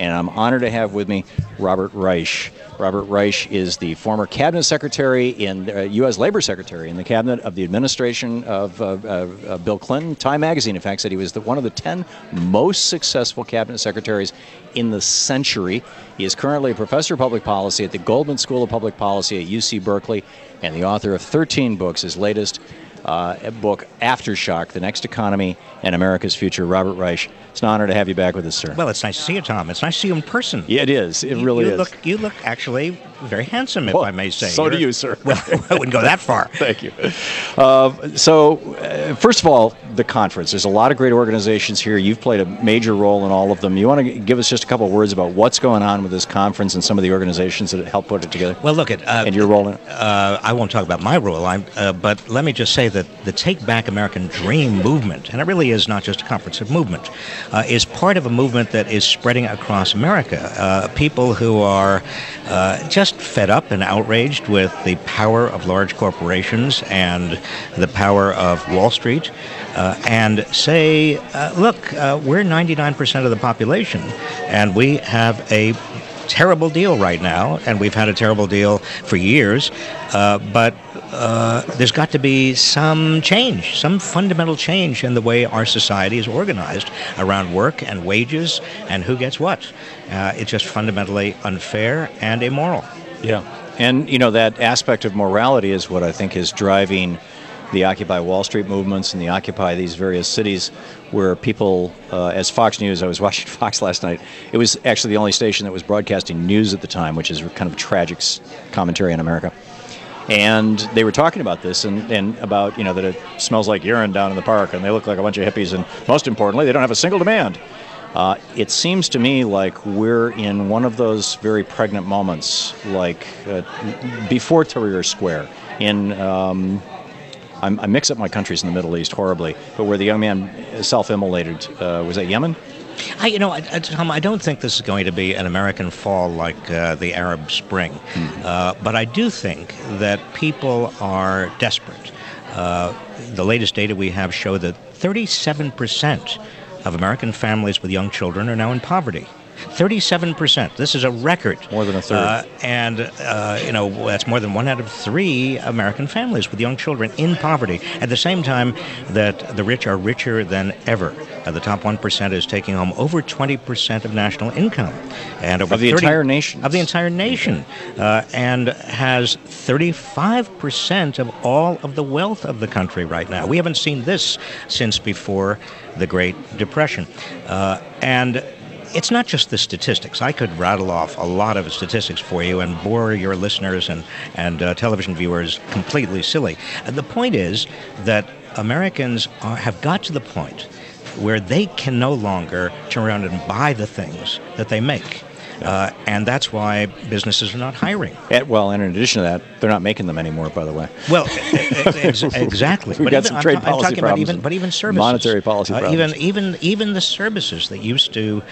and I'm honored to have with me Robert Reich. Robert Reich is the former cabinet secretary in U.S. Labor Secretary in the cabinet of the administration of Bill Clinton. Time magazine, in fact, said he was one of the 10 most successful cabinet secretaries in the century. He is currently a professor of public policy at the Goldman School of Public Policy at UC Berkeley and the author of 13 books. His latest book, Aftershock, The Next Economy and America's Future. Robert Reich, it's an honor to have you back with us, sir. Well, it's nice to see you, Tom. It's nice to see you in person. Yeah, it is. It really is. You look actually very handsome, if I may say. So do you, sir. Well, I wouldn't go that far. Thank you. First of all, the conference. There's a lot of great organizations here. You've played a major role in all of them. You want to give us just a couple of words about what's going on with this conference and some of the organizations that helped put it together? Well, look, and your role in it? I won't talk about my role, but let me just say that the Take Back American Dream movement, and it really is not just a conference of movement, is part of a movement that is spreading across America. People who are just fed up and outraged with the power of large corporations and the power of Wall Street, and say, look, we're 99% of the population, and we have a terrible deal right now, and we've had a terrible deal for years, but there's got to be some change, some fundamental change in the way our society is organized around work and wages and who gets what. It's just fundamentally unfair and immoral. Yeah, and that aspect of morality is what I think is driving the Occupy Wall Street movements and the Occupy these various cities where people, as Fox News, I was watching Fox last night, it was actually the only station that was broadcasting news at the time, which is kind of tragic commentary on America. And they were talking about this and about, that it smells like urine down in the park and they look like a bunch of hippies, and most importantly, they don't have a single demand. It seems to me like we're in one of those very pregnant moments, like before Tahrir Square in... I mix up my countries in the Middle East horribly, but where the young man self-immolated, was that Yemen? Tom, I don't think this is going to be an American fall like the Arab Spring, but I do think that people are desperate. The latest data we have show that 37% of American families with young children are now in poverty. 37%. This is a record. More than a third. That's more than 1 out of 3 American families with young children in poverty. At the same time that the rich are richer than ever. The top 1% is taking home over 20% of national income. And over of the entire nation. Of the entire nation. And has 35% of all of the wealth of the country right now. We haven't seen this since before the Great Depression. And it's not just the statistics. I could rattle off a lot of statistics for you and bore your listeners and television viewers completely silly. The point is that Americans have got to the point where they can no longer turn around and buy the things that they make. And that's why businesses are not hiring. And in addition to that, they're not making them anymore, by the way. Well, exactly. We've got some trade policy problems. But even services. Monetary policy problems. Even the services that used to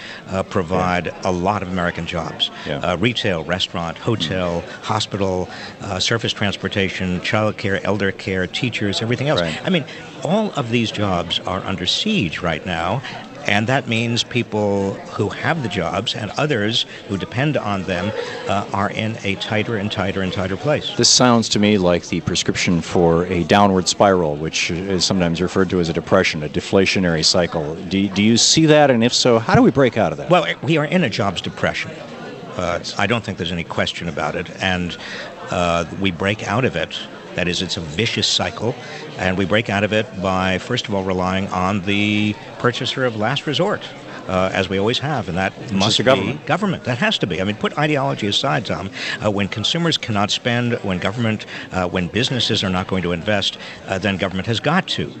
provide a lot of American jobs. Yeah. Retail, restaurant, hotel, hospital, surface transportation, child care, elder care, teachers, everything else. Right. I mean, all of these jobs are under siege right now. And that means people who have the jobs and others who depend on them are in a tighter and tighter and tighter place. This sounds to me like the prescription for a downward spiral, which is sometimes referred to as a depression, a deflationary cycle. Do you see that? And if so, how do we break out of that? Well, we are in a jobs depression. I don't think there's any question about it. And we break out of it. That is, it's a vicious cycle, and we break out of it by, first of all, relying on the purchaser of last resort, as we always have, and that must be government. That has to be. I mean, put ideology aside, Tom. When consumers cannot spend, when when businesses are not going to invest, then government has got to.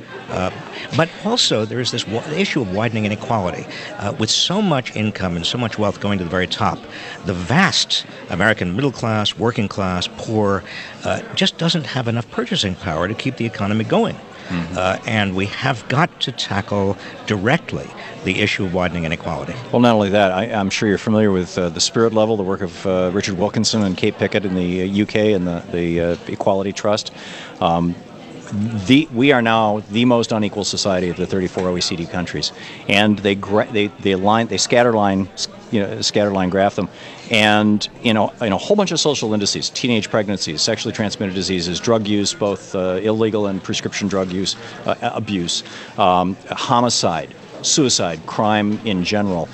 But also, there is this issue of widening inequality. With so much income and so much wealth going to the very top, the vast American middle class, working class, poor, just doesn't have enough purchasing power to keep the economy going. Mm-hmm. And we have got to tackle directly the issue of widening inequality. Well, not only that, I'm sure you're familiar with the Spirit Level, the work of Richard Wilkinson and Kate Pickett in the UK and the Equality Trust. we are now the most unequal society of the 34 OECD countries, and they scatterline graph them, and in a whole bunch of social indices: teenage pregnancies, sexually transmitted diseases, drug use, both illegal and prescription drug use, abuse, homicide, suicide, crime in general,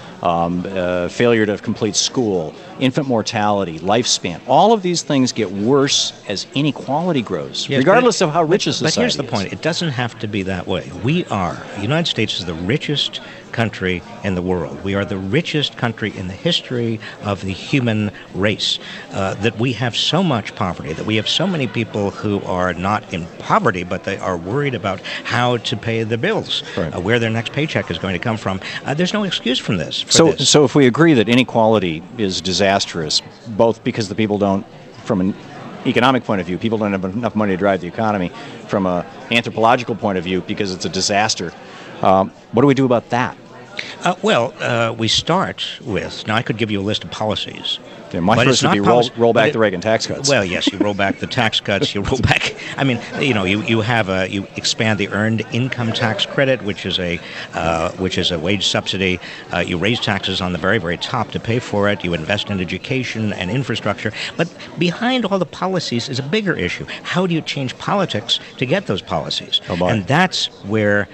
failure to complete school, infant mortality, lifespan. All of these things get worse as inequality grows, yes, regardless of how rich a society is. But here's the point. It doesn't have to be that way. The United States is the richest country in the world. We are the richest country in the history of the human race. That we have so much poverty, that we have so many people who are not in poverty, but they are worried about how to pay their bills, right, where their next paycheck is going to come from. There's no excuse from this. So if we agree that inequality is disastrous, both because the people don't, from an economic point of view, people don't have enough money to drive the economy, from an anthropological point of view, because it's a disaster, what do we do about that? We start with, now I could give you a list of policies. Yeah, my first would be roll back the Reagan tax cuts. Well, yes, you roll back the tax cuts, you roll back, I mean, you expand the earned income tax credit, which is a wage subsidy. You raise taxes on the very, very top to pay for it. You invest in education and infrastructure. But behind all the policies is a bigger issue. How do you change politics to get those policies? Oh, boy. And that's where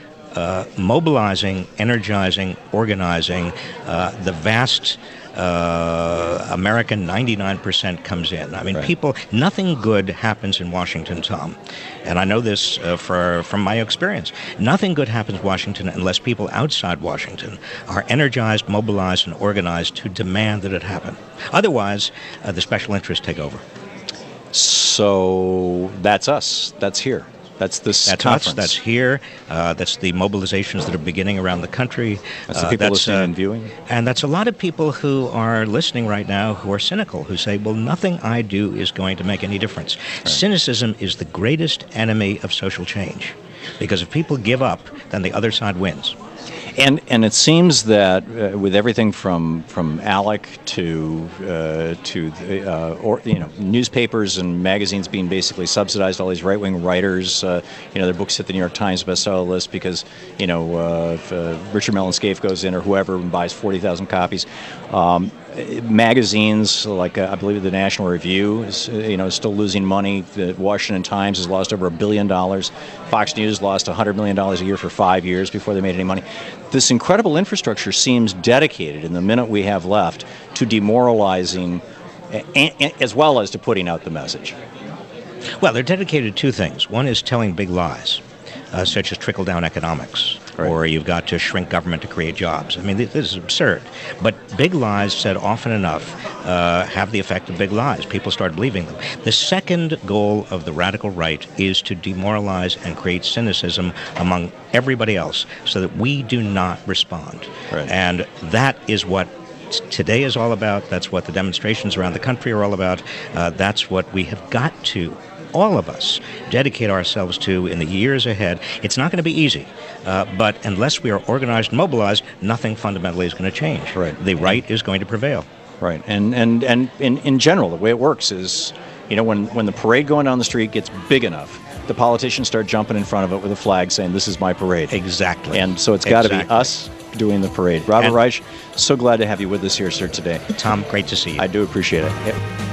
mobilizing, energizing, organizing the vast American 99% comes in. I mean, right, nothing good happens in Washington, Tom. And I know this from my experience. Nothing good happens in Washington unless people outside Washington are energized, mobilized, and organized to demand that it happen. Otherwise, the special interests take over. So that's us. That's here. That's this conference. Us, that's here. That's the mobilizations that are beginning around the country. That's the people listening and viewing. And that's a lot of people who are listening right now who are cynical, who say, well, nothing I do is going to make any difference. Right. Cynicism is the greatest enemy of social change, because if people give up, then the other side wins. And it seems that with everything from ALEC to newspapers and magazines being basically subsidized, all these right-wing writers, their books hit the New York Times bestseller list because if Richard Mellon Scaife goes in or whoever and buys 40,000 copies. Magazines like I believe the National Review is still losing money. The Washington Times has lost over $1 billion. Fox News lost $100 million a year for 5 years before they made any money. This incredible infrastructure seems dedicated, in the minute we have left, to demoralizing as well as to putting out the message. Well, they're dedicated to two things. One is telling big lies, such as trickle-down economics. Right. Or you've got to shrink government to create jobs. I mean, this is absurd. But big lies said often enough have the effect of big lies. People start believing them. The second goal of the radical right is to demoralize and create cynicism among everybody else so that we do not respond. Right. And that is what today is all about. That's what the demonstrations around the country are all about. That's what we have got to, all of us, dedicate ourselves to in the years ahead. It's not going to be easy, but unless we are organized and mobilized, nothing fundamentally is going to change. Right. The right is going to prevail. Right. And in general, the way it works is, when the parade going down the street gets big enough, the politicians start jumping in front of it with a flag saying, this is my parade. Exactly. And so it's got to be us doing the parade. Robert Reich, so glad to have you with us here, sir, today. Tom, great to see you. I do appreciate it.